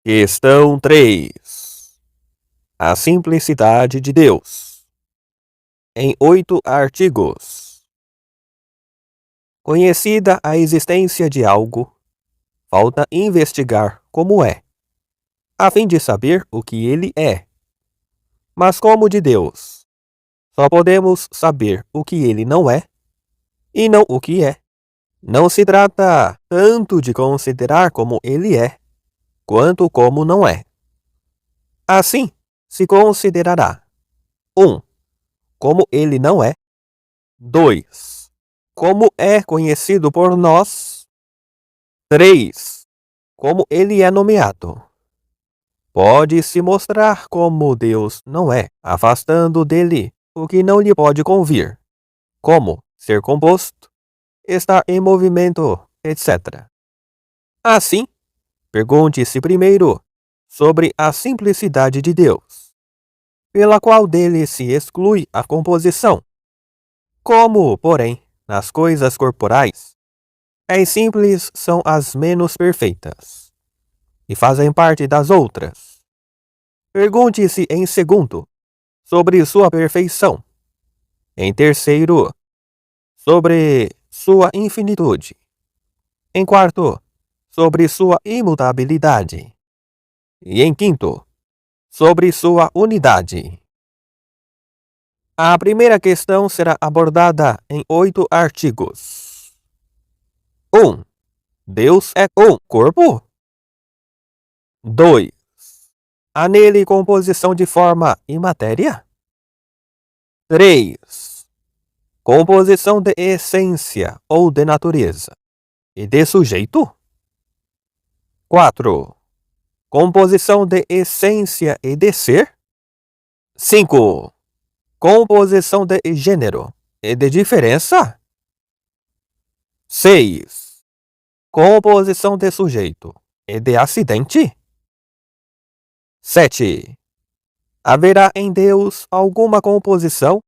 Questão 3. A simplicidade de Deus. Em 8 artigos. Conhecida a existência de algo, falta investigar como é, a fim de saber o que ele é. Mas como de Deus, só podemos saber o que ele não é, e não o que é. Não se trata tanto de considerar como ele é, quanto como não é. Assim, se considerará 1. Como ele não é. 2. Como é conhecido por nós. 3. Como ele é nomeado. Pode-se mostrar como Deus não é, afastando dele o que não lhe pode convir, como ser composto, estar em movimento, etc. Assim, pergunte-se primeiro sobre a simplicidade de Deus, pela qual dele se exclui a composição. Como, porém, nas coisas corporais, as simples são as menos perfeitas, e fazem parte das outras. Pergunte-se em segundo, sobre sua perfeição. Em terceiro, sobre sua infinitude. Em quarto, sobre sua imutabilidade. E em quinto, sobre sua unidade. A primeira questão será abordada em 8 artigos. 1. Deus é um corpo? 2. Há nele composição de forma e matéria? 3. Composição de essência ou de natureza e de sujeito? 4. Composição de essência e de ser? 5. Composição de gênero e de diferença? 6. Composição de sujeito e de acidente? 7. Haverá em Deus alguma composição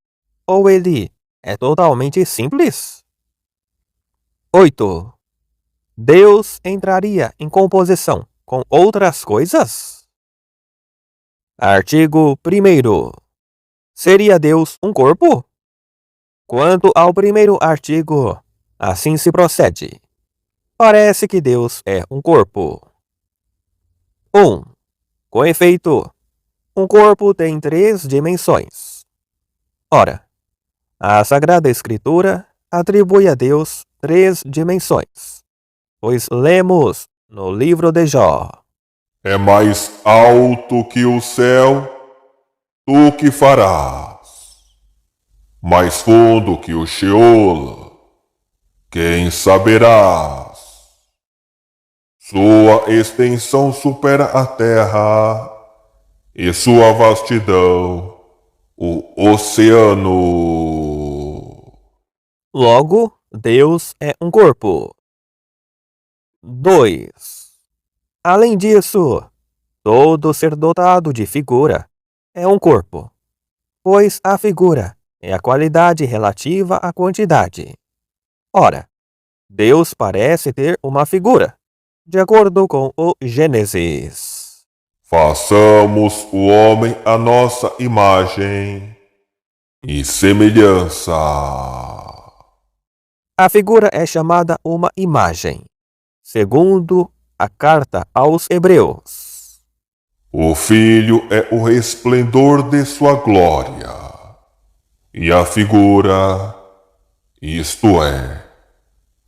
ou ele é totalmente simples? 8. Deus entraria em composição com outras coisas? Artigo 1º. Seria Deus um corpo? Quanto ao primeiro artigo, assim se procede. Parece que Deus é um corpo. 1. Com efeito, um corpo tem 3 dimensões. Ora, a Sagrada Escritura atribui a Deus 3 dimensões, pois lemos no livro de Jó: É mais alto que o céu, tu que farás. Mais fundo que o Sheol, quem saberás? Sua extensão supera a terra, e sua vastidão, o oceano. Logo, Deus é um corpo. 2. Além disso, todo ser dotado de figura é um corpo, pois a figura é a qualidade relativa à quantidade. Ora, Deus parece ter uma figura, de acordo com o Gênesis. Façamos o homem à nossa imagem e semelhança. A figura é chamada uma imagem, segundo a carta aos Hebreus. O Filho é o resplendor de sua glória, e a figura, isto é,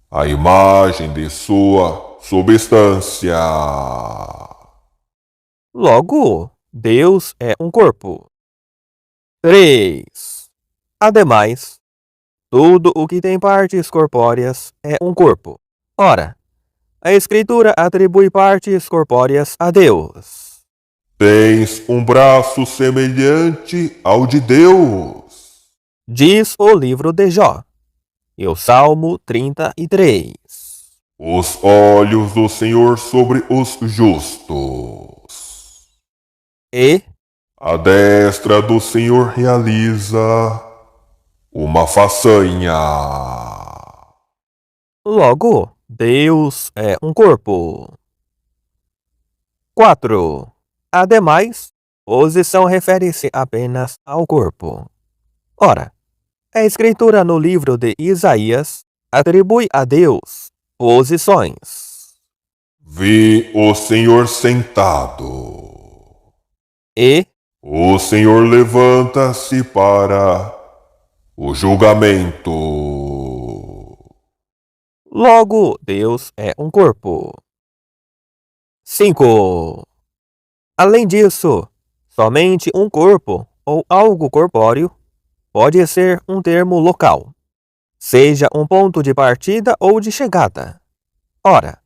a imagem de sua substância. Logo, Deus é um corpo. 3. Ademais, tudo o que tem partes corpóreas é um corpo. Ora, a Escritura atribui partes corpóreas a Deus. Tens um braço semelhante ao de Deus, Diz o livro de Jó, e o Salmo 33. os olhos do Senhor sobre os justos. E A destra do Senhor realiza uma façanha. logo, Deus é um corpo. 4. Ademais, posição refere-se apenas ao corpo. Ora, a escritura no livro de Isaías atribui a Deus posições. Vi o Senhor sentado. E O Senhor levanta-se para o julgamento. logo Deus é um corpo. 5. Além disso, somente um corpo ou algo corpóreo pode ser um termo local, seja um ponto de partida ou de chegada. Ora,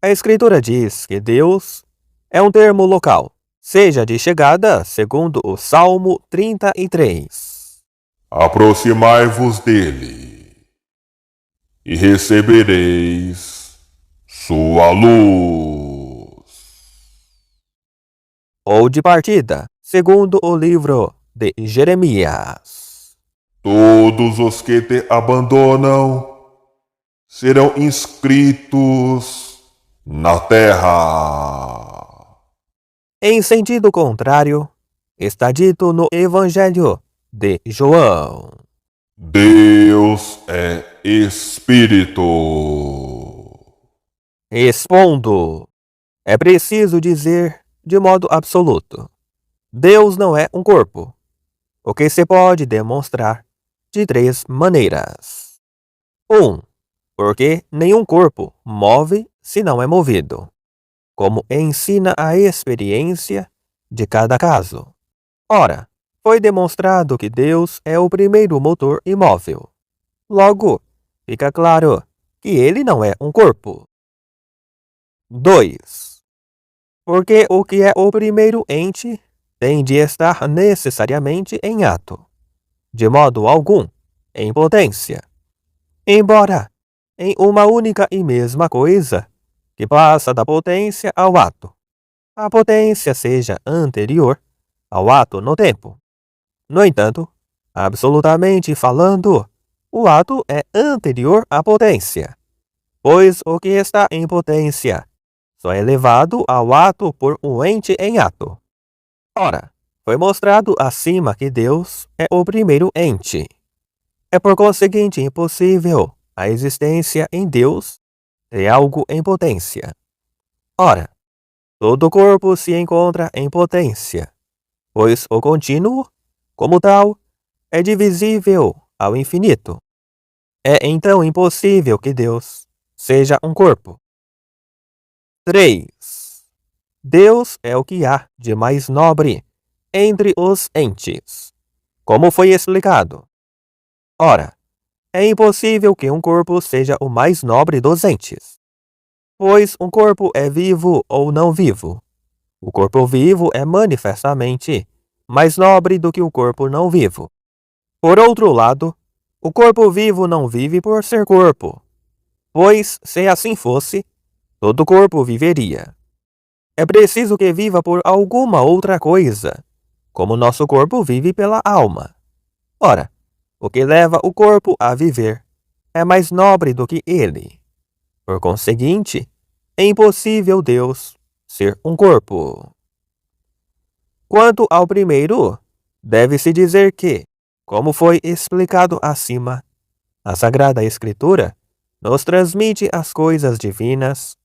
a Escritura diz que Deus é um termo local, seja de chegada, segundo o Salmo 33. Aproximai-vos dele, e recebereis sua luz. Ou de partida, segundo o livro de Jeremias. Todos os que te abandonam serão inscritos na terra. Em sentido contrário, está dito no Evangelho de João. Deus é Espírito. Respondo. É preciso dizer de modo absoluto: Deus não é um corpo, o que se pode demonstrar de 3 maneiras. 1. Porque nenhum corpo move se não é movido, como ensina a experiência de cada caso. Ora, foi demonstrado que Deus é o primeiro motor imóvel. Logo, fica claro que ele não é um corpo. 2. Porque o que é o primeiro ente tem de estar necessariamente em ato, de modo algum em potência. Embora em uma única e mesma coisa, que passa da potência ao ato, a potência seja anterior ao ato no tempo. No entanto, absolutamente falando, o ato é anterior à potência, pois o que está em potência só é levado ao ato por um ente em ato. Ora, foi mostrado acima que Deus é o primeiro ente. É por conseguinte impossível a existência em Deus de algo em potência. Ora, todo corpo se encontra em potência, pois o contínuo, como tal, é divisível ao infinito. É então impossível que Deus seja um corpo. 3. Deus é o que há de mais nobre entre os entes, como foi explicado. Ora, é impossível que um corpo seja o mais nobre dos entes, pois um corpo é vivo ou não vivo. O corpo vivo é manifestamente mais nobre do que o corpo não vivo. Por outro lado, o corpo vivo não vive por ser corpo, pois, se assim fosse, todo corpo viveria. É preciso que viva por alguma outra coisa, como nosso corpo vive pela alma. Ora, o que leva o corpo a viver é mais nobre do que ele. Por conseguinte, é impossível Deus ser um corpo. Quanto ao primeiro, deve-se dizer que, como foi explicado acima, a Sagrada Escritura nos transmite as coisas divinas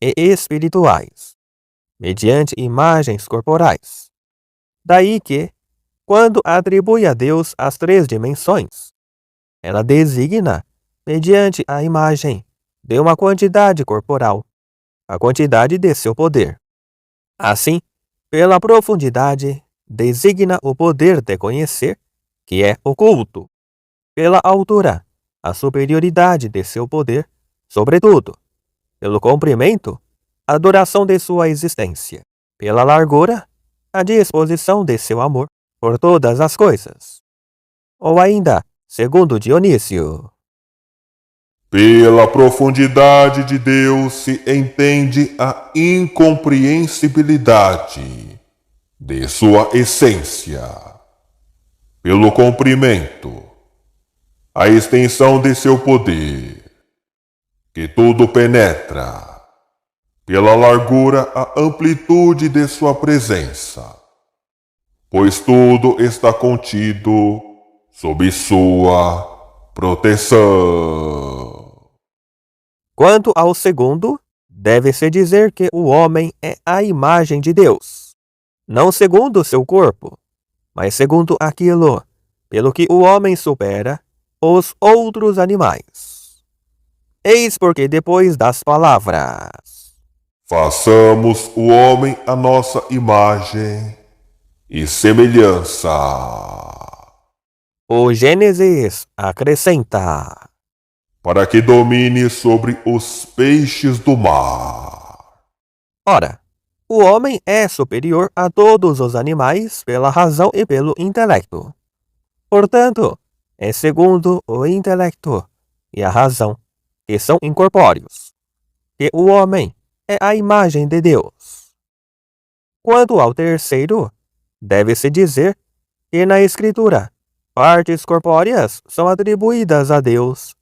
e espirituais, mediante imagens corporais. Daí que, quando atribui a Deus as 3 dimensões, ela designa, mediante a imagem de uma quantidade corporal, a quantidade de seu poder. Assim, pela profundidade, designa o poder de conhecer, que é oculto. Pela altura, a superioridade de seu poder, sobretudo. Pelo comprimento, a duração de sua existência. Pela largura, a disposição de seu amor por todas as coisas. Ou ainda, segundo Dionísio, Pela profundidade de Deus se entende a incompreensibilidade de sua essência. Pelo comprimento, a extensão de seu poder, que tudo penetra, pela largura a amplitude de sua presença, pois tudo está contido sob sua proteção. Quanto ao segundo, deve-se dizer que o homem é a imagem de Deus, não segundo seu corpo, mas segundo aquilo pelo que o homem supera os outros animais. Eis porque depois das palavras: Façamos o homem à nossa imagem e semelhança, o Gênesis acrescenta: para que domine sobre os peixes do mar. ora, o homem é superior a todos os animais pela razão e pelo intelecto. Portanto, é segundo o intelecto e a razão, que são incorpóreos, que o homem é a imagem de Deus. Quanto ao terceiro, deve-se dizer que na Escritura, partes corpóreas são atribuídas a Deus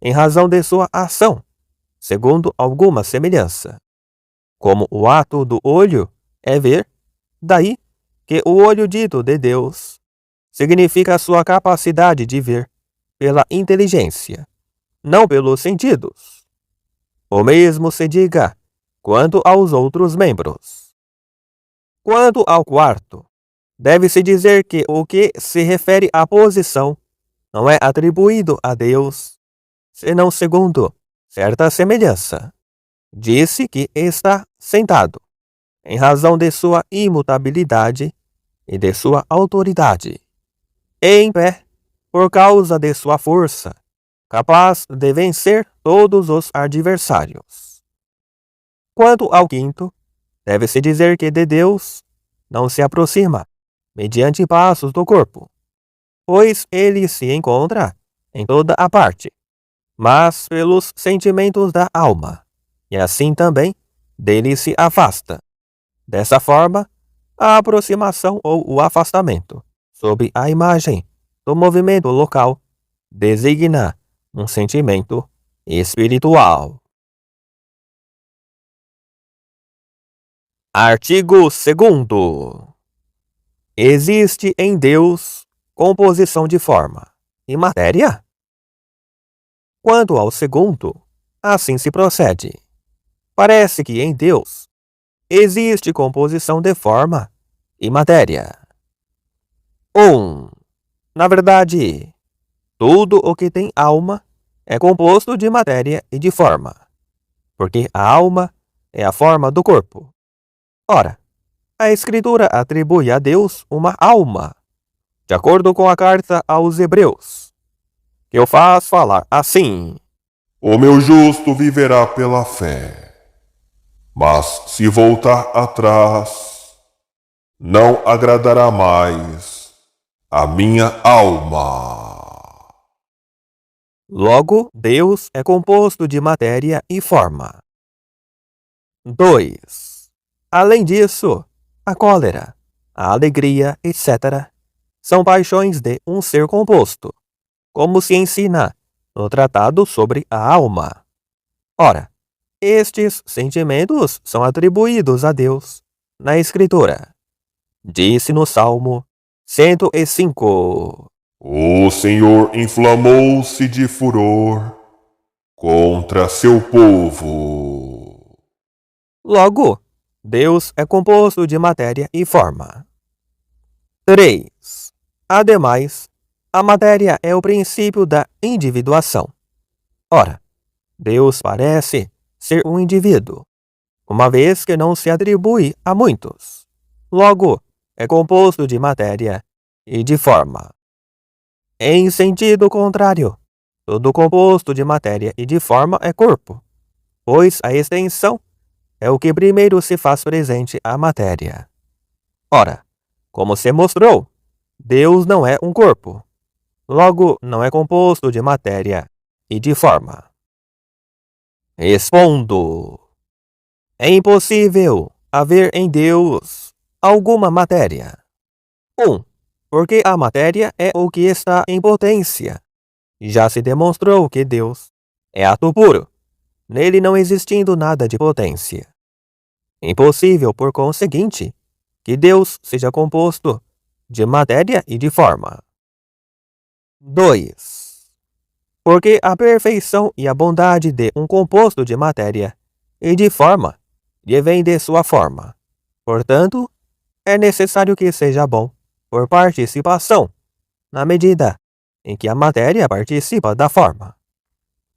em razão de sua ação, segundo alguma semelhança. Como o ato do olho é ver, daí que o olho dito de Deus significa a sua capacidade de ver pela inteligência, não pelos sentidos. O mesmo se diga quanto aos outros membros. Quanto ao quarto, deve-se dizer que o que se refere à posição não é atribuído a Deus, senão segundo certa semelhança. Disse que está sentado, em razão de sua imutabilidade e de sua autoridade, em pé, por causa de sua força, capaz de vencer todos os adversários. Quanto ao quinto, deve-se dizer que de Deus não se aproxima mediante passos do corpo, pois ele se encontra em toda a parte, mas pelos sentimentos da alma, e assim também dele se afasta. Dessa forma, a aproximação ou o afastamento sob a imagem do movimento local designa um sentimento espiritual. Artigo 2º. Existe em Deus composição de forma e matéria? Quanto ao segundo, assim se procede. Parece que em Deus existe composição de forma e matéria. 1. Na verdade, tudo o que tem alma é composto de matéria e de forma, porque a alma é a forma do corpo. Ora, a Escritura atribui a Deus uma alma, de acordo com a carta aos Hebreus, que o faz falar assim: O meu justo viverá pela fé, mas se voltar atrás, não agradará mais a minha alma. Logo, Deus é composto de matéria e forma. 2. Além disso, a cólera, a alegria, etc., são paixões de um ser composto, como se ensina no Tratado sobre a Alma. Ora, estes sentimentos são atribuídos a Deus na Escritura. Disse no Salmo 105: O Senhor inflamou-se de furor contra seu povo. Logo, Deus é composto de matéria e forma. 3. Ademais, a matéria é o princípio da individuação. Ora, Deus parece ser um indivíduo, uma vez que não se atribui a muitos. Logo, é composto de matéria e de forma. Em sentido contrário, todo composto de matéria e de forma é corpo, pois a extensão é o que primeiro se faz presente à matéria. Ora, como se mostrou, Deus não é um corpo, logo não é composto de matéria e de forma. Respondo: é impossível haver em Deus alguma matéria. 1. Porque a matéria é o que está em potência. Já se demonstrou que Deus é ato puro, nele não existindo nada de potência. impossível, por conseguinte, que Deus seja composto de matéria e de forma. 2. Porque a perfeição e a bondade de um composto de matéria e de forma vem de sua forma. Portanto, é necessário que seja bom por participação, na medida em que a matéria participa da forma.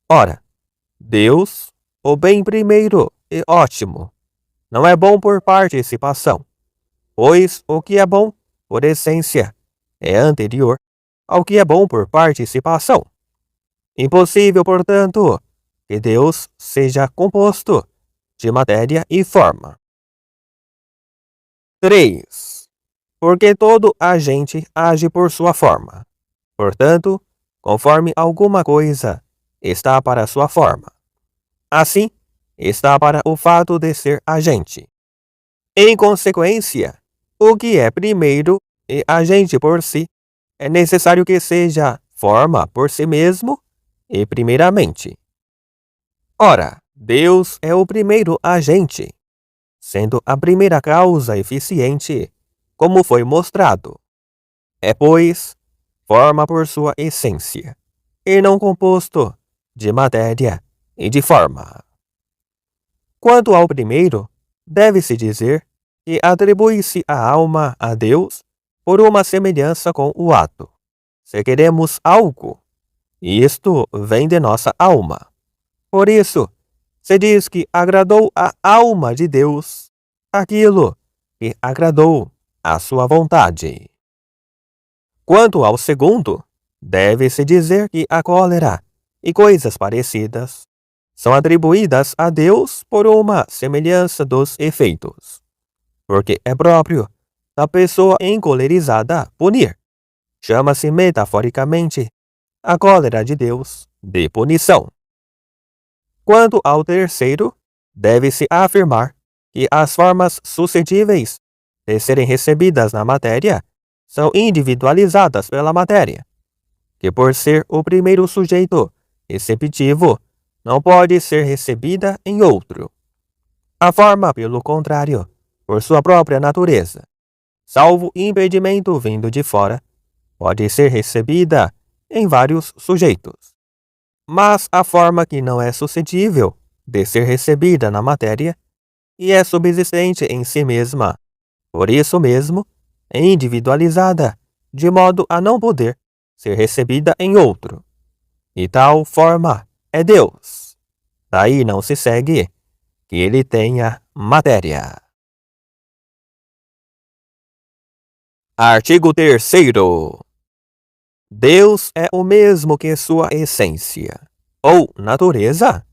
Ora, Deus, o bem primeiro e ótimo, não é bom por participação, pois o que é bom por essência é anterior ao que é bom por participação. Impossível, portanto, que Deus seja composto de matéria e forma. 3. Porque todo agente age por sua forma. Portanto, conforme alguma coisa está para sua forma, assim está para o fato de ser agente. Em consequência, o que é primeiro e agente por si, é necessário que seja forma por si mesmo e primeiramente. Ora, Deus é o primeiro agente, sendo a primeira causa eficiente, como foi mostrado. É, pois, forma por sua essência, e não composto de matéria e de forma. Quanto ao primeiro, deve-se dizer que atribui-se a alma a Deus por uma semelhança com o ato. Se queremos algo, isto vem de nossa alma. Por isso, se diz que agradou a alma de Deus aquilo que agradou a sua vontade. Quanto ao segundo, deve-se dizer que a cólera e coisas parecidas são atribuídas a Deus por uma semelhança dos efeitos, porque é próprio da pessoa encolerizada punir. Chama-se metaforicamente a cólera de Deus de punição. Quanto ao terceiro, deve-se afirmar que as formas suscetíveis de serem recebidas na matéria são individualizadas pela matéria, que por ser o primeiro sujeito receptivo, não pode ser recebida em outro. A forma, pelo contrário, por sua própria natureza, salvo impedimento vindo de fora, pode ser recebida em vários sujeitos. Mas a forma que não é suscetível de ser recebida na matéria e é subsistente em si mesma, por isso mesmo, é individualizada, de modo a não poder ser recebida em outro. E tal forma é Deus. Daí não se segue que ele tenha matéria. Artigo 3º. Deus é o mesmo que sua essência, ou natureza?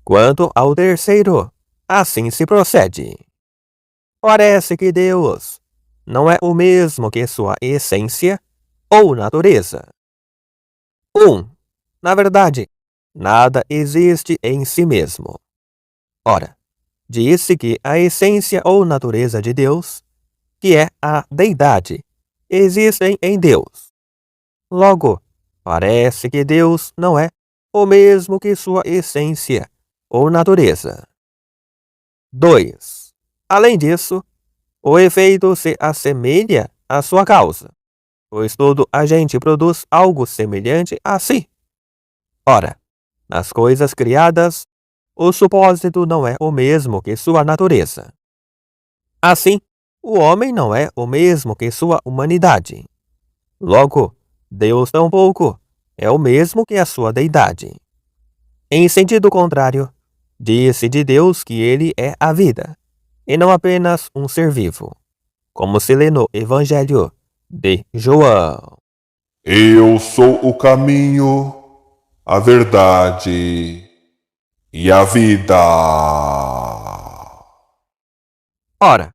Quanto ao terceiro, assim se procede. Parece que Deus não é o mesmo que sua essência ou natureza. 1. Na verdade, nada existe em si mesmo. Ora, disse que a essência ou natureza de Deus, que é a deidade, existem em Deus. Logo, parece que Deus não é o mesmo que sua essência ou natureza. 2. Além disso, o efeito se assemelha à sua causa, pois todo agente produz algo semelhante a si. Ora, nas coisas criadas, o supósito não é o mesmo que sua natureza. Assim, o homem não é o mesmo que sua humanidade. Logo, Deus tampouco é o mesmo que a sua deidade. Em sentido contrário, diz-se de Deus que ele é a vida, e não apenas um ser vivo, como se lê no Evangelho de João. Eu sou o caminho, a verdade e a vida. Ora,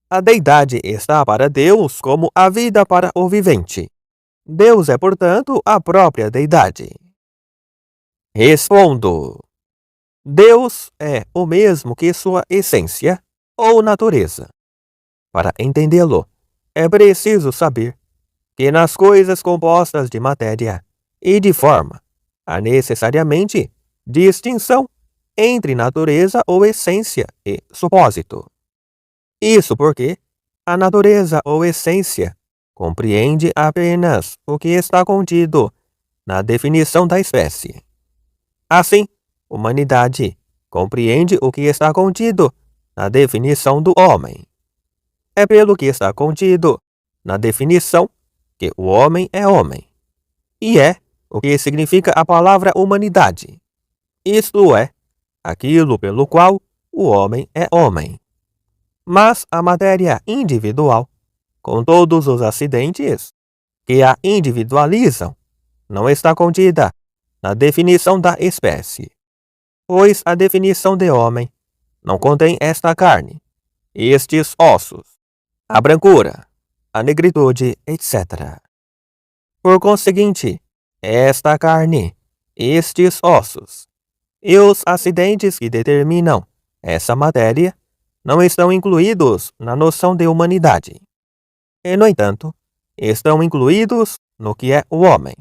a deidade está para Deus como a vida para o vivente. Deus é, portanto, a própria deidade. Respondo. Deus é o mesmo que sua essência ou natureza. Para entendê-lo, é preciso saber que nas coisas compostas de matéria e de forma há necessariamente distinção entre natureza ou essência e supósito. Isso porque a natureza ou essência compreende apenas o que está contido na definição da espécie. Assim, humanidade compreende o que está contido na definição do homem. É pelo que está contido na definição que o homem é homem. E é o que significa a palavra humanidade. Isto é, aquilo pelo qual o homem é homem. Mas a matéria individual, com todos os acidentes que a individualizam, não está contida na definição da espécie, pois a definição de homem não contém esta carne, estes ossos, a brancura, a negritude, etc. Por conseguinte, esta carne, estes ossos e os acidentes que determinam essa matéria não estão incluídos na noção de humanidade. E, no entanto, estão incluídos no que é o homem.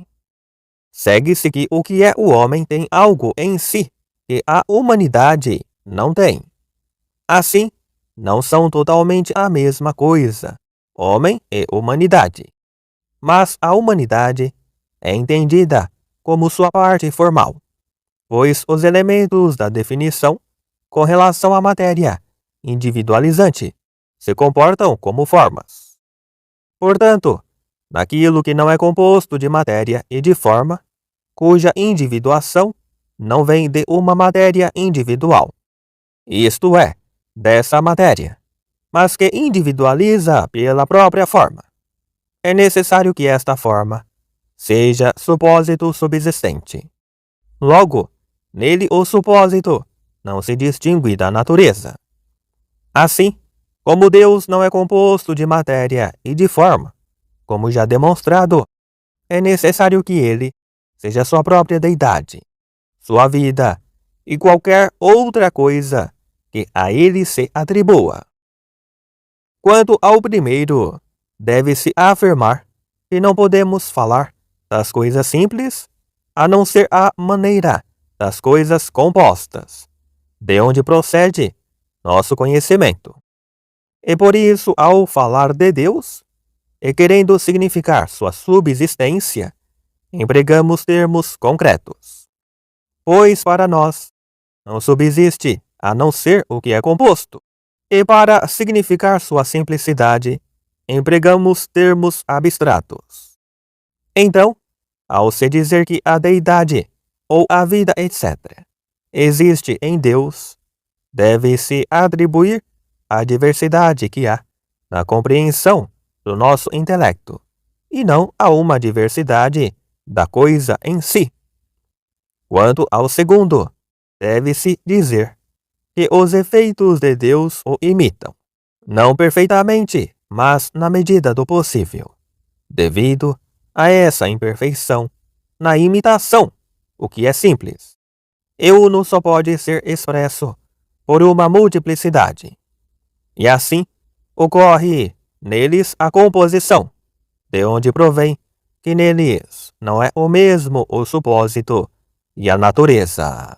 Segue-se que o que é o homem tem algo em si que a humanidade não tem. Assim, não são totalmente a mesma coisa, homem e humanidade. Mas a humanidade é entendida como sua parte formal, pois os elementos da definição com relação à matéria individualizante se comportam como formas. Portanto, naquilo que não é composto de matéria e de forma, cuja individuação não vem de uma matéria individual, isto é, dessa matéria, mas que individualiza pela própria forma. É necessário que esta forma seja supósito subsistente. Logo, nele o supósito não se distingue da natureza. Assim, como Deus não é composto de matéria e de forma, como já demonstrado, é necessário que ele seja sua própria deidade, sua vida e qualquer outra coisa que a ele se atribua. Quanto ao primeiro, deve-se afirmar que não podemos falar das coisas simples a não ser a maneira das coisas compostas, de onde procede nosso conhecimento. E por isso, ao falar de Deus, e querendo significar sua subsistência, empregamos termos concretos. Pois para nós não subsiste a não ser o que é composto, e para significar sua simplicidade, empregamos termos abstratos. Então, ao se dizer que a deidade, ou a vida, etc., existe em Deus, deve-se atribuir a diversidade que há na compreensão do nosso intelecto, e não a uma diversidade da coisa em si. Quanto ao segundo, deve-se dizer que os efeitos de Deus o imitam, não perfeitamente, mas na medida do possível, devido a essa imperfeição na imitação, o que é simples. E uno só pode ser expresso por uma multiplicidade. E assim, ocorre neles a composição, de onde provém que neles não é o mesmo o supósito e a natureza.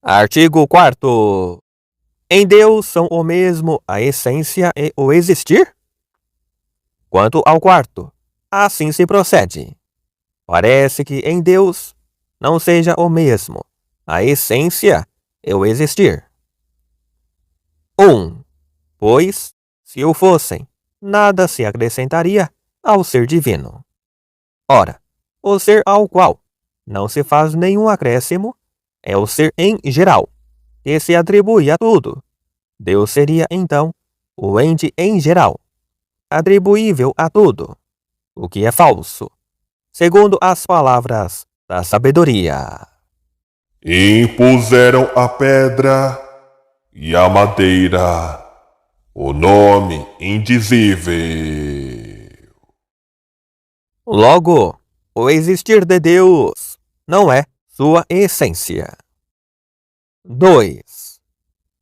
Artigo 4º. Em Deus são o mesmo a essência e o existir? Quanto ao quarto, assim se procede. Parece que em Deus não seja o mesmo a essência e o existir. 1. Pois, se o fossem, nada se acrescentaria ao ser divino. Ora, o ser ao qual não se faz nenhum acréscimo é o ser em geral, que se atribui a tudo. Deus seria, então, o ente em geral, atribuível a tudo, o que é falso, segundo as palavras da sabedoria. Impuseram a pedra e a madeira, o nome indizível. Logo, o existir de Deus não é sua essência. 2.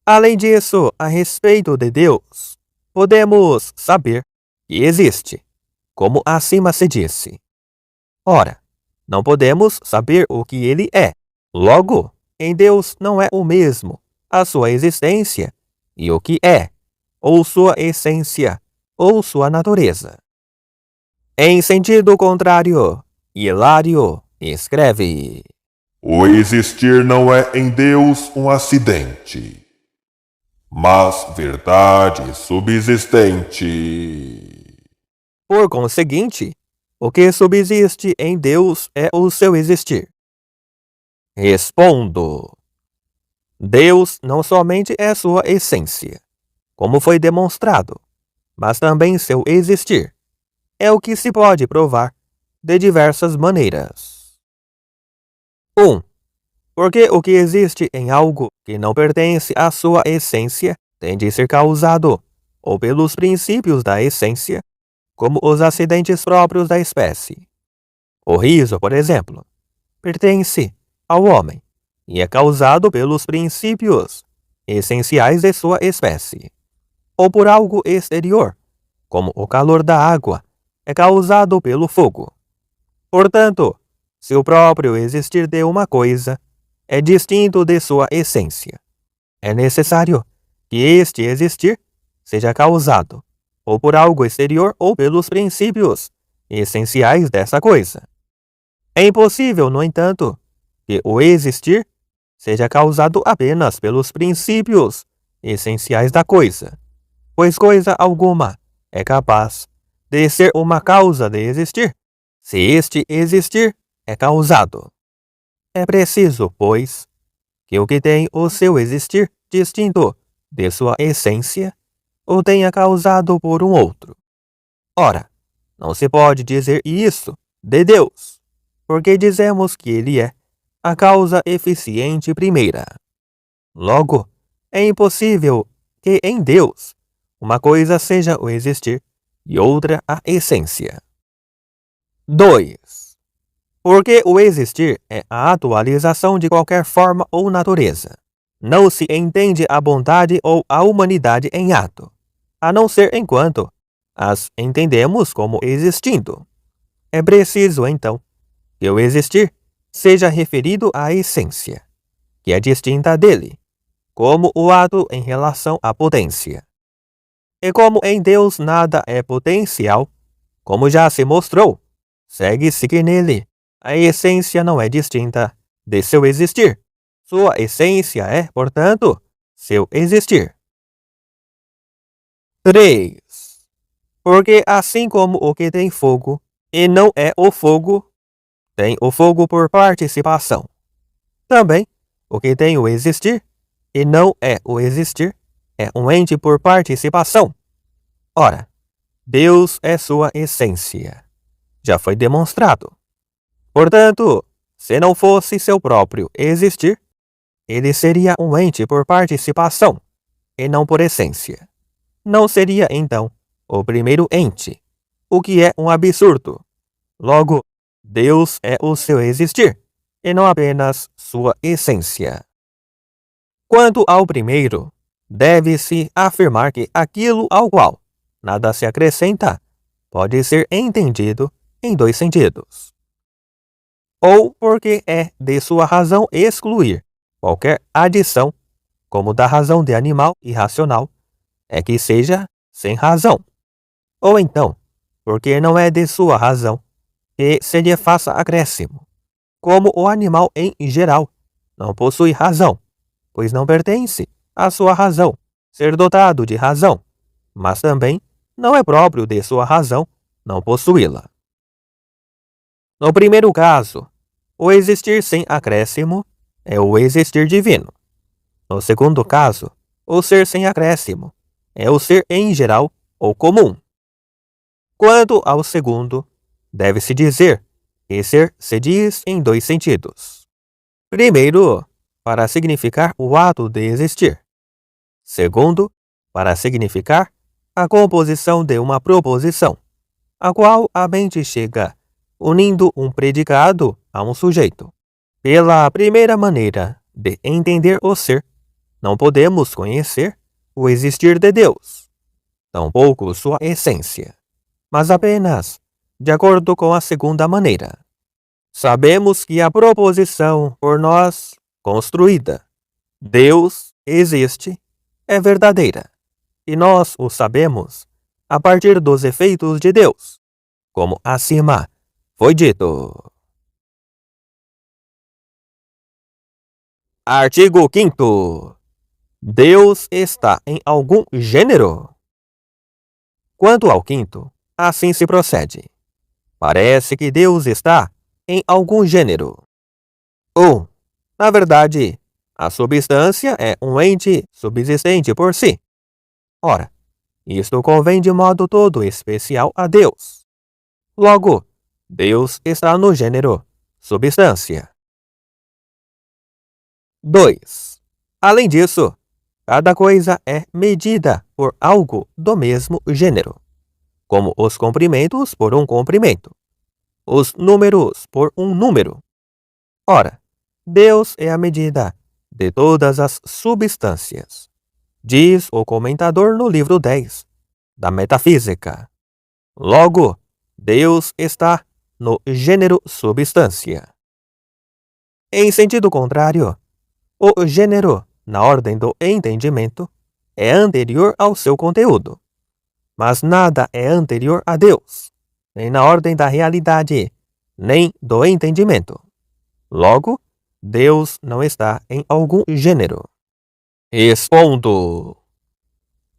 Além disso, a respeito de Deus, podemos saber que existe, como acima se disse. Ora, não podemos saber o que ele é, Logo, em Deus não é o mesmo a sua existência e o que é, ou sua essência, ou sua natureza. Em sentido contrário, Hilário escreve: O existir não é em Deus um acidente, mas verdade subsistente. por conseguinte, o que subsiste em Deus é o seu existir. Respondo: Deus não somente é sua essência, como foi demonstrado, mas também seu existir. É o que se pode provar de diversas maneiras. 1. Porque o que existe em algo que não pertence à sua essência tem de ser causado ou pelos princípios da essência, como os acidentes próprios da espécie. O riso, por exemplo, pertence ao homem e é causado pelos princípios essenciais de sua espécie, ou por algo exterior, como o calor da água é causado pelo fogo. Portanto, se o próprio existir de uma coisa é distinto de sua essência, é necessário que este existir seja causado ou por algo exterior ou pelos princípios essenciais dessa coisa. É impossível, no entanto, que o existir seja causado apenas pelos princípios essenciais da coisa, pois coisa alguma é capaz de ser uma causa de existir, se este existir é causado. É preciso, pois, que o que tem o seu existir distinto de sua essência o tenha causado por um outro. Ora, não se pode dizer isso de Deus, porque dizemos que ele é a causa eficiente primeira. Logo, é impossível que em Deus uma coisa seja o existir e outra a essência. 2. Porque o existir é a atualização de qualquer forma ou natureza. Não se entende a bondade ou a humanidade em ato, a não ser enquanto as entendemos como existindo. É preciso, então, que o existir seja referido à essência, que é distinta dele, como o ato em relação à potência. E como em Deus nada é potencial, como já se mostrou, segue-se que nele a essência não é distinta de seu existir. Sua essência é, portanto, seu existir. 3. Porque assim como o que tem fogo e não é o fogo, tem o fogo por participação. Também, o que tem o existir e não é o existir é um ente por participação. Ora, Deus é sua essência. Já foi demonstrado. Portanto, se não fosse seu próprio existir, ele seria um ente por participação e não por essência. Não seria, então, o primeiro ente, o que é um absurdo. Logo, Deus é o seu existir, e não apenas sua essência. Quanto ao primeiro, deve-se afirmar que aquilo ao qual nada se acrescenta pode ser entendido em dois sentidos. Ou porque é de sua razão excluir qualquer adição, como da razão de animal irracional, é que seja sem razão. Ou então, porque não é de sua razão que se lhe faça acréscimo, como o animal em geral não possui razão, pois não pertence à sua razão ser dotado de razão, mas também não é próprio de sua razão não possuí-la. No primeiro caso, o existir sem acréscimo é o existir divino. No segundo caso, o ser sem acréscimo é o ser em geral ou comum. Quanto ao segundo, deve-se dizer que ser se diz em dois sentidos. Primeiro, para significar o ato de existir. Segundo, para significar a composição de uma proposição, a qual a mente chega unindo um predicado a um sujeito. Pela primeira maneira de entender o ser, não podemos conhecer o existir de Deus, tampouco sua essência, mas apenas de acordo com a segunda maneira. Sabemos que a proposição por nós construída, Deus existe, é verdadeira, e nós o sabemos a partir dos efeitos de Deus, como acima foi dito. Artigo 5º. Deus está em algum gênero? Quanto ao quinto, assim se procede. Parece que Deus está em algum gênero. 1. Na verdade, a substância é um ente subsistente por si. Ora, isto convém de modo todo especial a Deus. Logo, Deus está no gênero substância. 2. Além disso, cada coisa é medida por algo do mesmo gênero, como os comprimentos por um comprimento, os números por um número. Ora, Deus é a medida de todas as substâncias, diz o comentador no livro 10 da Metafísica. Logo, Deus está no gênero substância. Em sentido contrário, o gênero, na ordem do entendimento, é anterior ao seu conteúdo. Mas nada é anterior a Deus, nem na ordem da realidade, nem do entendimento. Logo, Deus não está em algum gênero. Respondo.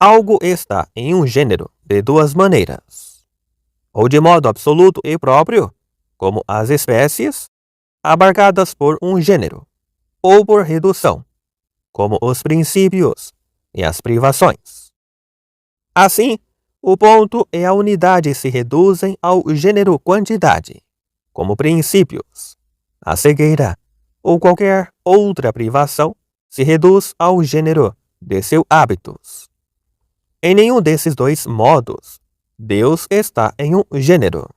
Algo está em um gênero de duas maneiras. Ou de modo absoluto e próprio, como as espécies, abarcadas por um gênero, ou por redução, como os princípios e as privações. Assim, o ponto e a unidade se reduzem ao gênero quantidade, como princípios. A cegueira ou qualquer outra privação se reduz ao gênero de seus hábitos. Em nenhum desses dois modos, Deus está em um gênero.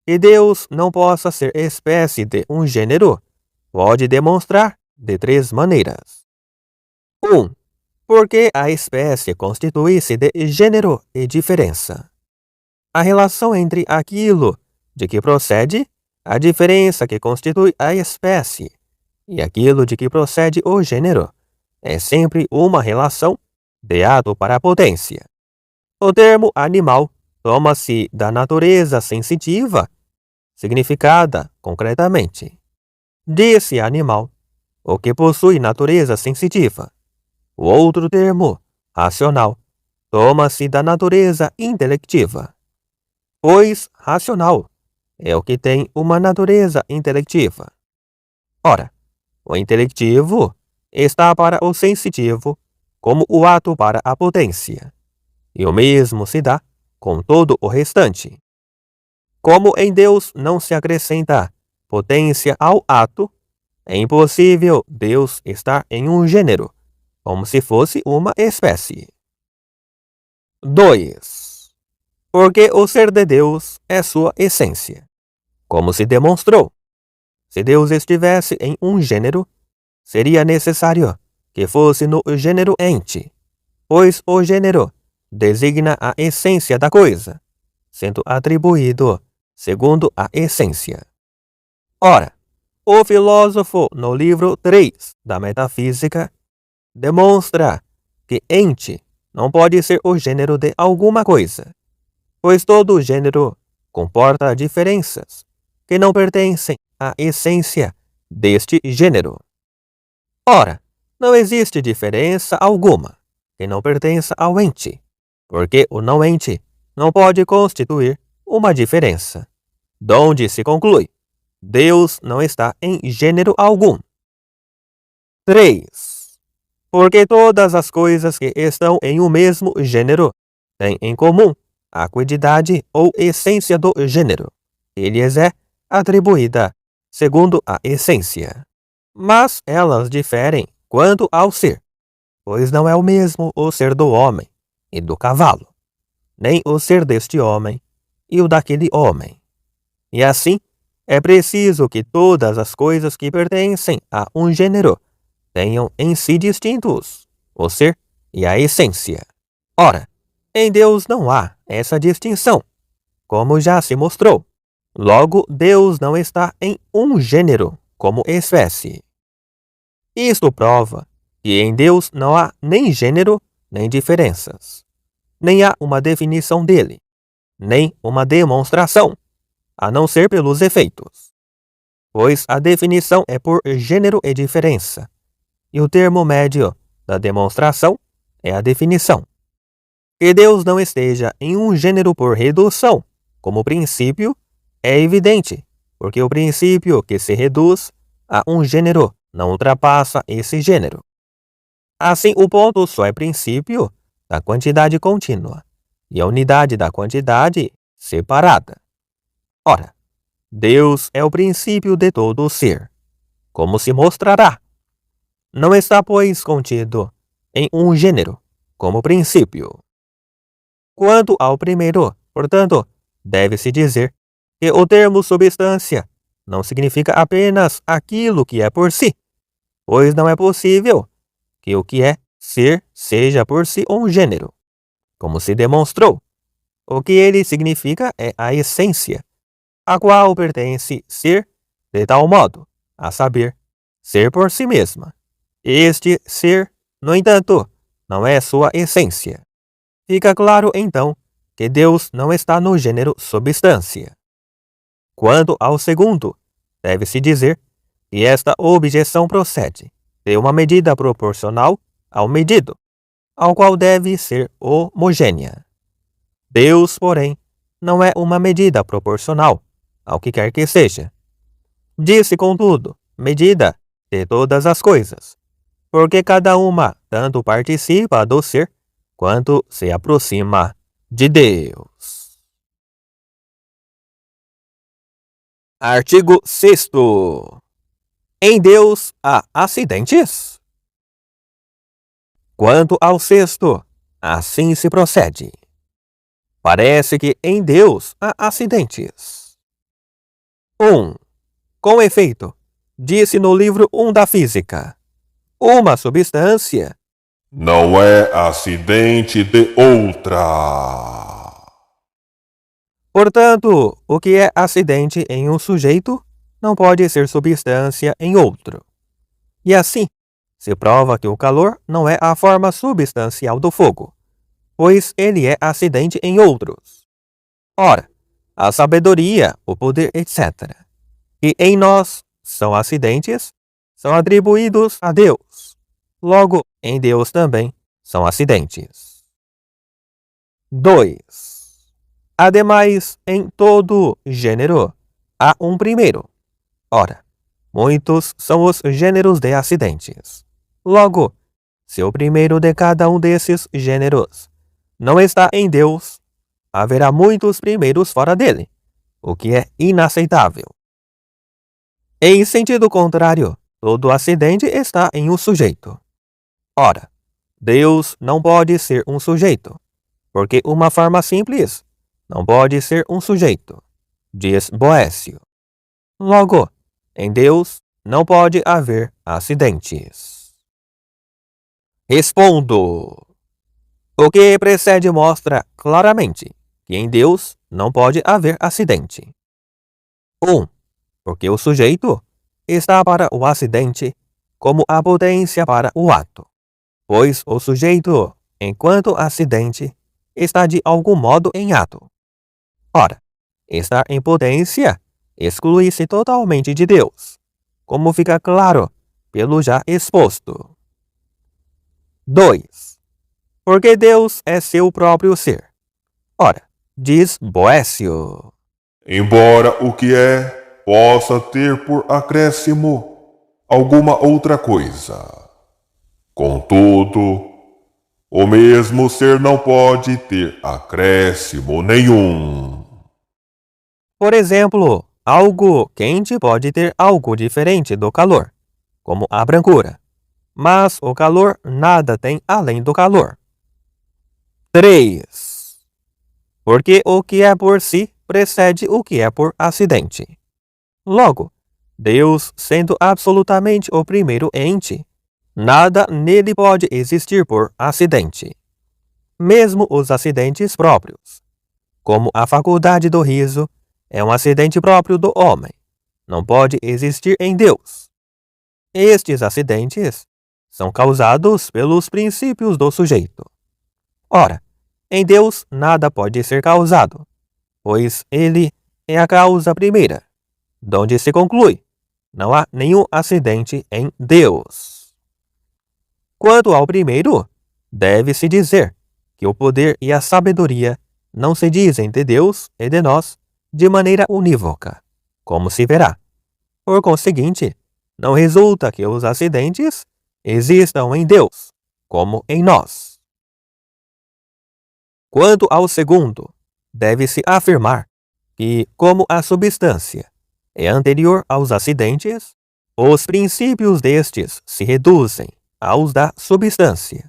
Que Deus não possa ser espécie de um gênero, pode demonstrar de três maneiras. 1. Porque a espécie constitui-se de gênero e diferença. A relação entre aquilo de que procede a diferença que constitui a espécie e aquilo de que procede o gênero é sempre uma relação de ato para a potência. O termo animal toma-se da natureza sensitiva, significada concretamente. Diz-se animal o que possui natureza sensitiva. O outro termo, racional, toma-se da natureza intelectiva, pois racional é o que tem uma natureza intelectiva. Ora, o intelectivo está para o sensitivo como o ato para a potência, e o mesmo se dá com todo o restante. Como em Deus não se acrescenta potência ao ato, é impossível Deus estar em um gênero, como se fosse uma espécie. 2. Porque o ser de Deus é sua essência. Como se demonstrou, se Deus estivesse em um gênero, seria necessário que fosse no gênero ente, pois o gênero designa a essência da coisa, sendo atribuído segundo a essência. Ora, o filósofo, no livro 3 da Metafísica, demonstra que ente não pode ser o gênero de alguma coisa, pois todo gênero comporta diferenças que não pertencem à essência deste gênero. Ora, não existe diferença alguma que não pertença ao ente, porque o não ente não pode constituir uma diferença, donde se conclui: Deus não está em gênero algum. 3. Porque todas as coisas que estão em um mesmo gênero têm em comum a quantidade ou essência do gênero, que lhes é atribuída segundo a essência. Mas elas diferem quanto ao ser, pois não é o mesmo o ser do homem e do cavalo, nem o ser deste homem e o daquele homem. E assim, é preciso que todas as coisas que pertencem a um gênero tenham em si distintos o ser e a essência. Ora, em Deus não há essa distinção, como já se mostrou. Logo, Deus não está em um gênero como espécie. Isto prova que em Deus não há nem gênero, nem diferenças. Nem há uma definição dele, nem uma demonstração, a não ser pelos efeitos. Pois a definição é por gênero e diferença, e o termo médio da demonstração é a definição. Que Deus não esteja em um gênero por redução, como princípio, é evidente, porque o princípio que se reduz a um gênero não ultrapassa esse gênero. Assim, o ponto só é princípio da quantidade contínua, e a unidade da quantidade separada. Ora, Deus é o princípio de todo o ser, como se mostrará. Não está, pois, contido em um gênero, como princípio. Quanto ao primeiro, portanto, deve-se dizer que o termo substância não significa apenas aquilo que é por si, pois não é possível que o que é ser seja por si um gênero, como se demonstrou. O que ele significa é a essência, a qual pertence ser de tal modo, a saber, ser por si mesma. Este ser, no entanto, não é sua essência. Fica claro, então, que Deus não está no gênero substância. Quanto ao segundo, deve-se dizer que esta objeção procede de uma medida proporcional ao medido, ao qual deve ser homogênea. Deus, porém, não é uma medida proporcional ao que quer que seja. Disse, contudo, medida de todas as coisas, porque cada uma tanto participa do ser, quanto se aproxima de Deus. Artigo 6º. Em Deus há acidentes? Quanto ao sexto, assim se procede. Parece que em Deus há acidentes. 1. Com efeito, disse no livro 1 da Física, uma substância não é acidente de outra. Portanto, o que é acidente em um sujeito não pode ser substância em outro. E assim, se prova que o calor não é a forma substancial do fogo, pois ele é acidente em outros. Ora, a sabedoria, o poder, etc., que em nós são acidentes, são atribuídos a Deus. Logo, em Deus também são acidentes. 2. Ademais, em todo gênero, há um primeiro. Ora, muitos são os gêneros de acidentes. Logo, se o primeiro de cada um desses gêneros não está em Deus, haverá muitos primeiros fora dele, o que é inaceitável. Em sentido contrário, todo acidente está em um sujeito. Ora, Deus não pode ser um sujeito, porque uma forma simples não pode ser um sujeito, diz Boécio. Logo, em Deus não pode haver acidentes. Respondo. O que precede mostra claramente que em Deus não pode haver acidente. 1. Porque o sujeito está para o acidente como a potência para o ato, pois o sujeito, enquanto acidente, está de algum modo em ato. Ora, estar em potência exclui-se totalmente de Deus, como fica claro pelo já exposto. 2. Porque Deus é seu próprio ser. Ora, diz Boécio, Embora o que é possa ter por acréscimo alguma outra coisa. Contudo, o mesmo ser não pode ter acréscimo nenhum. por exemplo, algo quente pode ter algo diferente do calor, como a brancura, mas o calor nada tem além do calor. 3. Porque o que é por si precede o que é por acidente. Logo, Deus sendo absolutamente o primeiro ente, nada nele pode existir por acidente. Mesmo os acidentes próprios, como a faculdade do riso, é um acidente próprio do homem. Não pode existir em Deus. Estes acidentes são causados pelos princípios do sujeito. Ora, em Deus nada pode ser causado, pois Ele é a causa primeira, donde se conclui: não há nenhum acidente em Deus. Quanto ao primeiro, deve-se dizer que o poder e a sabedoria não se dizem de Deus e de nós de maneira unívoca, como se verá. Por conseguinte, não resulta que os acidentes existam em Deus, como em nós. Quanto ao segundo, deve-se afirmar que, como a substância é anterior aos acidentes, os princípios destes se reduzem aos da substância,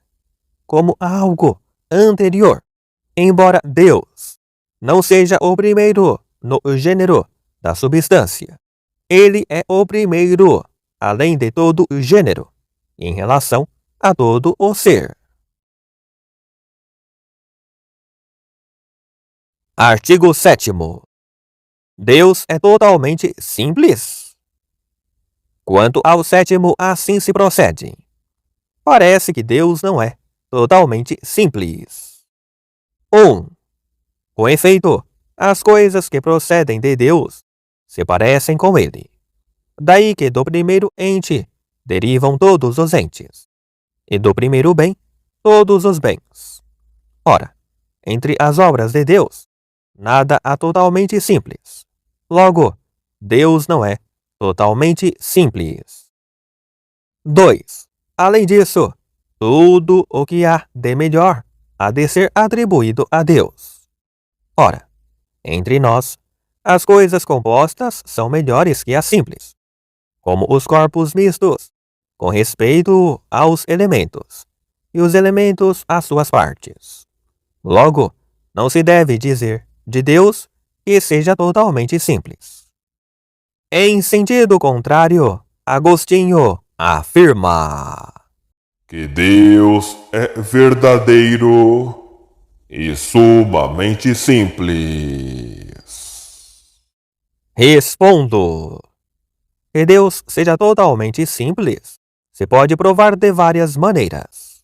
como algo anterior, embora Deus não seja o primeiro no gênero da substância. Ele é o primeiro, além de todo o gênero, em relação a todo o ser. Artigo 7º. Deus é totalmente simples? Quanto ao sétimo, assim se procede. Parece que Deus não é totalmente simples. 1. Com efeito, as coisas que procedem de Deus se parecem com Ele. Daí que do primeiro ente derivam todos os entes, e do primeiro bem, todos os bens. Ora, entre as obras de Deus, nada há totalmente simples. Logo, Deus não é totalmente simples. 2. Além disso, tudo o que há de melhor há de ser atribuído a Deus. Ora, entre nós, as coisas compostas são melhores que as simples, como os corpos mistos, com respeito aos elementos, e os elementos às suas partes. Logo, não se deve dizer de Deus que seja totalmente simples. Em sentido contrário, Agostinho afirma que Deus é verdadeiro e sumamente simples. Respondo. Que Deus seja totalmente simples se pode provar de várias maneiras.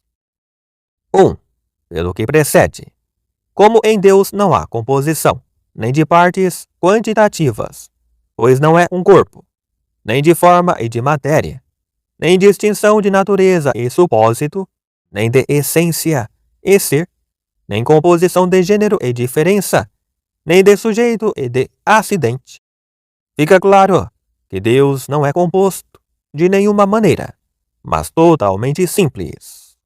1. Pelo que precede. Como em Deus não há composição, nem de partes quantitativas, pois não é um corpo, nem de forma e de matéria, nem distinção de natureza e supósito, nem de essência e ser, nem composição de gênero e diferença, nem de sujeito e de acidente. Fica claro que Deus não é composto de nenhuma maneira, mas totalmente simples.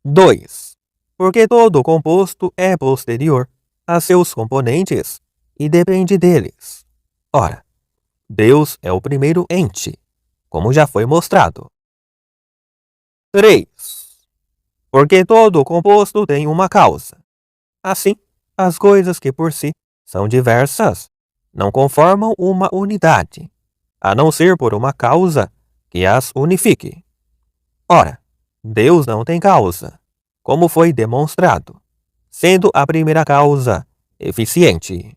2. Porque todo composto é posterior a seus componentes e depende deles. Ora, Deus é o primeiro ente, como já foi mostrado. 3. Porque todo composto tem uma causa. Assim, as coisas que por si são diversas não conformam uma unidade, a não ser por uma causa que as unifique. Ora, Deus não tem causa, como foi demonstrado, sendo a primeira causa eficiente.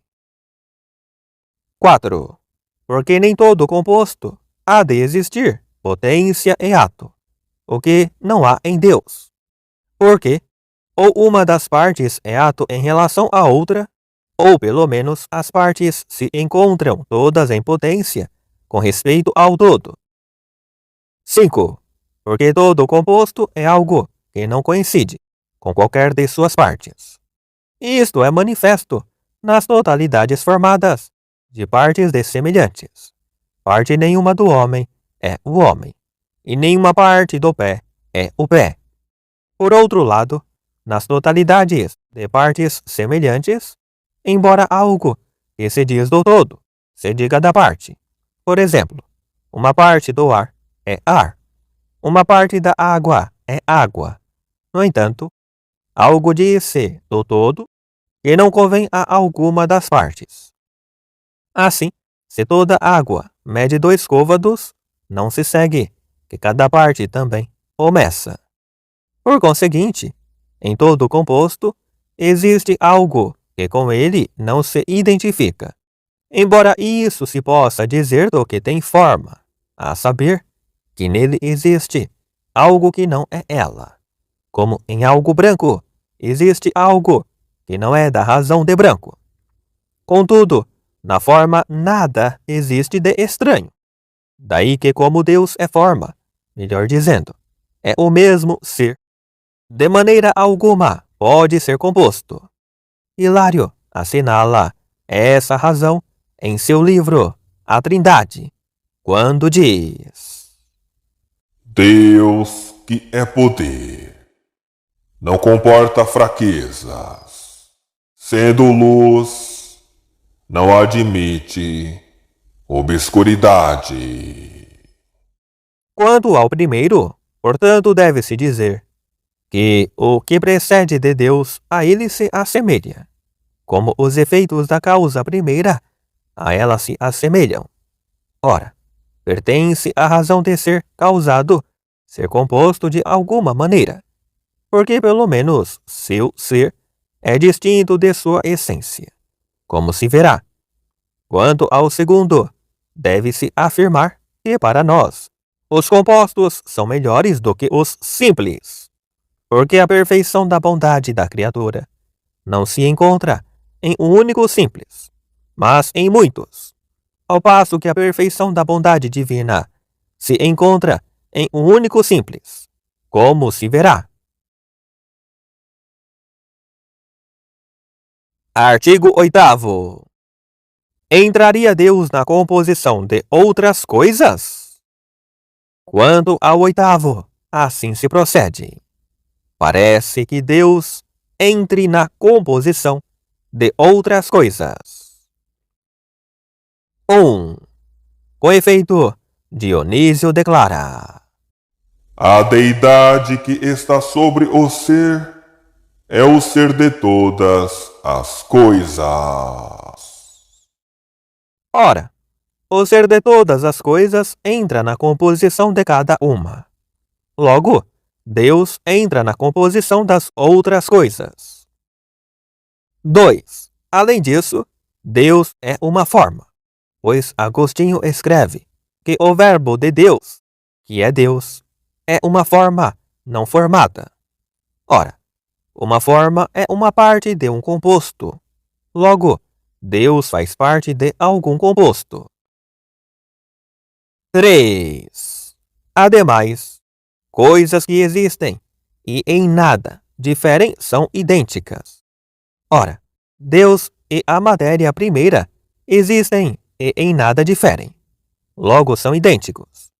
4. Porque nem todo composto há de existir potência e ato, o que não há em Deus. Porque ou uma das partes é ato em relação à outra, ou pelo menos as partes se encontram todas em potência com respeito ao todo. 5. Porque todo composto é algo que não coincide com qualquer de suas partes. Isto é manifesto nas totalidades formadas de partes dessemelhantes. Parte nenhuma do homem é o homem, e nenhuma parte do pé é o pé. Por outro lado, nas totalidades de partes semelhantes, embora algo que se diz do todo se diga da parte. Por exemplo, uma parte do ar é ar, uma parte da água é água. No entanto, algo diz-se do todo que não convém a alguma das partes. Assim, se toda água mede 2 côvados, não se segue que cada parte também o meça. Por conseguinte, em todo composto, existe algo que com ele não se identifica, embora isso se possa dizer do que tem forma, a saber, que nele existe algo que não é ela, como em algo branco existe algo que não é da razão de branco. Contudo, na forma nada existe de estranho. Daí que como Deus é forma, melhor dizendo, é o mesmo ser, de maneira alguma pode ser composto. Hilário assinala essa razão em seu livro A Trindade, quando diz: Deus que é poder, não comporta fraquezas, sendo luz, não admite obscuridade. Quanto ao primeiro, portanto, deve-se dizer que o que precede de Deus a ele se assemelha, como os efeitos da causa primeira a ela se assemelham. Ora, pertence à razão de ser causado, ser composto de alguma maneira, porque pelo menos seu ser é distinto de sua essência, como se verá. Quanto ao segundo, deve-se afirmar que para nós os compostos são melhores do que os simples, porque a perfeição da bondade da criatura não se encontra em um único simples, mas em muitos, ao passo que a perfeição da bondade divina se encontra em um único simples, como se verá. Artigo 8º. Entraria Deus na composição de outras coisas? Quanto ao 8º, assim se procede. Parece que Deus entre na composição de outras coisas. 1. Com efeito, Dionísio declara: A deidade que está sobre o ser é o ser de todas as coisas. ora, o ser de todas as coisas entra na composição de cada uma. Logo, Deus entra na composição das outras coisas. 2. Além disso, Deus é uma forma, pois Agostinho escreve que o verbo de Deus, que é Deus, é uma forma não formada. Ora, uma forma é uma parte de um composto. Logo, Deus faz parte de algum composto. 3. Ademais, coisas que existem e em nada diferem são idênticas. Ora, Deus e a matéria primeira existem e em nada diferem. Logo são idênticos.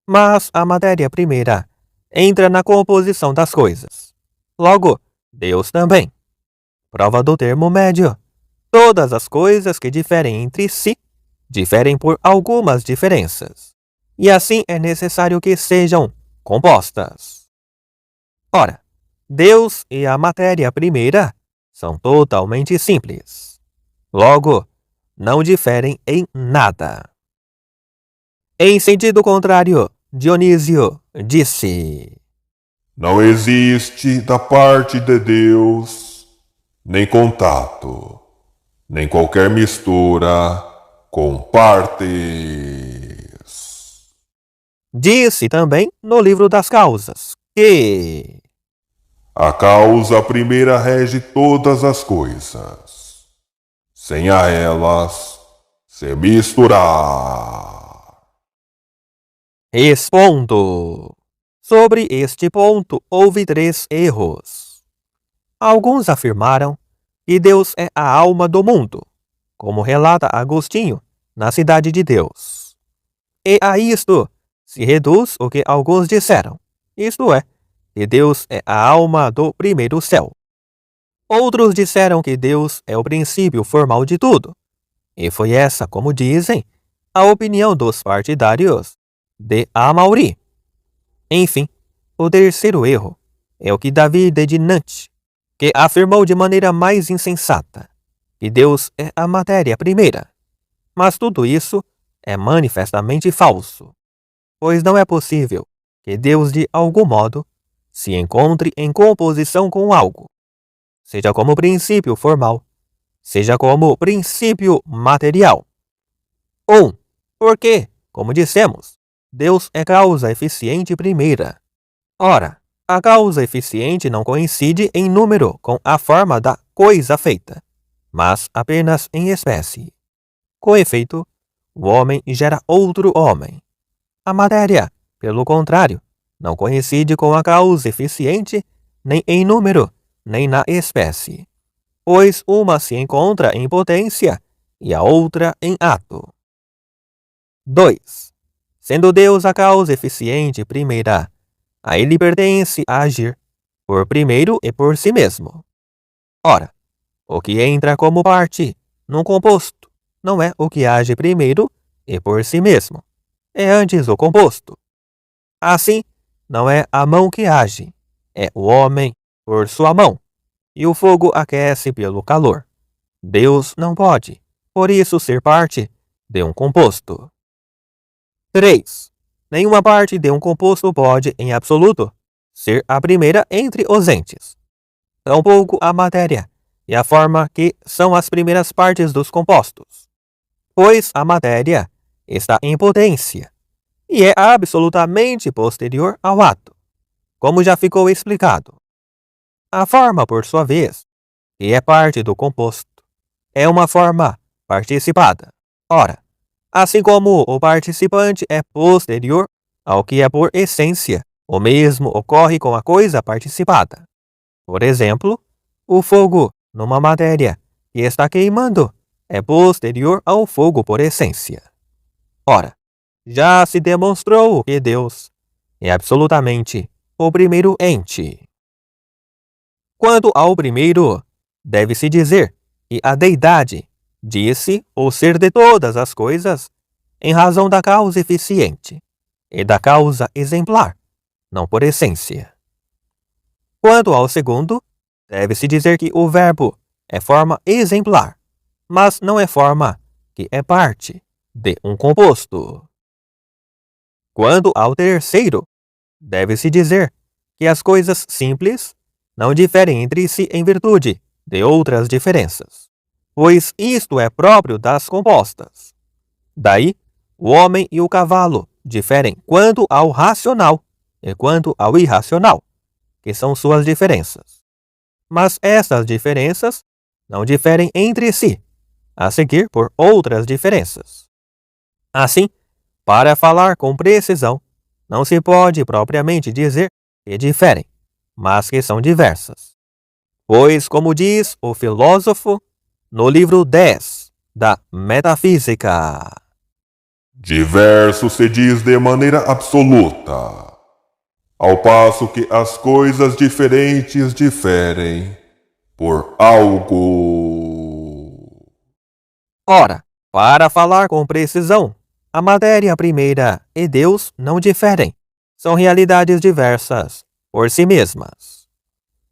Mas a matéria primeira entra na composição das coisas. Logo, Deus também. Prova do termo médio. Todas as coisas que diferem entre si, diferem por algumas diferenças. E assim é necessário que sejam compostas. Ora, Deus e a matéria primeira são totalmente simples. Logo, não diferem em nada. Em sentido contrário, Dionísio disse: Não existe da parte de Deus nem contato, nem qualquer mistura com partes. Disse também no livro das causas que A causa primeira rege todas as coisas, sem a elas se misturar. respondo. Sobre este ponto houve 3 erros. Alguns afirmaram que Deus é a alma do mundo, como relata Agostinho na Cidade de Deus. E a isto se reduz o que alguns disseram, isto é, que Deus é a alma do primeiro céu. Outros disseram que Deus é o princípio formal de tudo, e foi essa, como dizem, a opinião dos partidários de Amaury. Enfim, o terceiro erro é o que Davi de Dinant, que afirmou de maneira mais insensata que Deus é a matéria primeira. Mas tudo isso é manifestamente falso, pois não é possível que Deus de algum modo se encontre em composição com algo, seja como princípio formal, seja como princípio material. 1. Porque, como dissemos, Deus é causa eficiente primeira. Ora, a causa eficiente não coincide em número com a forma da coisa feita, mas apenas em espécie. Com efeito, o homem gera outro homem. A matéria, pelo contrário, não coincide com a causa eficiente nem em número, nem na espécie, pois uma se encontra em potência e a outra em ato. 2. Sendo Deus a causa eficiente primeira, a ele pertence a agir, por primeiro e por si mesmo. Ora, o que entra como parte num composto não é o que age primeiro e por si mesmo, é antes o composto. Assim, não é a mão que age, é o homem por sua mão, e o fogo aquece pelo calor. Deus não pode, por isso, ser parte de um composto. 3. Nenhuma parte de um composto pode, em absoluto, ser a primeira entre os entes. Tampouco a matéria e a forma que são as primeiras partes dos compostos, pois a matéria está em potência e é absolutamente posterior ao ato, como já ficou explicado. A forma, por sua vez, que é parte do composto, é uma forma participada. Ora, assim como o participante é posterior ao que é por essência, o mesmo ocorre com a coisa participada. Por exemplo, o fogo numa matéria que está queimando é posterior ao fogo por essência. Ora, já se demonstrou que Deus é absolutamente o primeiro ente. Quanto ao primeiro, deve-se dizer que a deidade disse o ser de todas as coisas em razão da causa eficiente e da causa exemplar, não por essência. Quanto ao segundo, deve-se dizer que o verbo é forma exemplar, mas não é forma que é parte de um composto. Quanto ao terceiro, deve-se dizer que as coisas simples não diferem entre si em virtude de outras diferenças, pois isto é próprio das compostas. Daí, o homem e o cavalo diferem quanto ao racional e quanto ao irracional, que são suas diferenças. Mas essas diferenças não diferem entre si, a seguir por outras diferenças. Assim, para falar com precisão, não se pode propriamente dizer que diferem, mas que são diversas. Pois, como diz o filósofo no livro 10 da Metafísica, Diverso se diz de maneira absoluta, ao passo que as coisas diferentes diferem por algo. ora, para falar com precisão, a matéria primeira e Deus não diferem, são realidades diversas por si mesmas.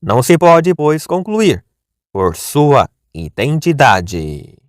Não se pode, pois, concluir por sua identidade.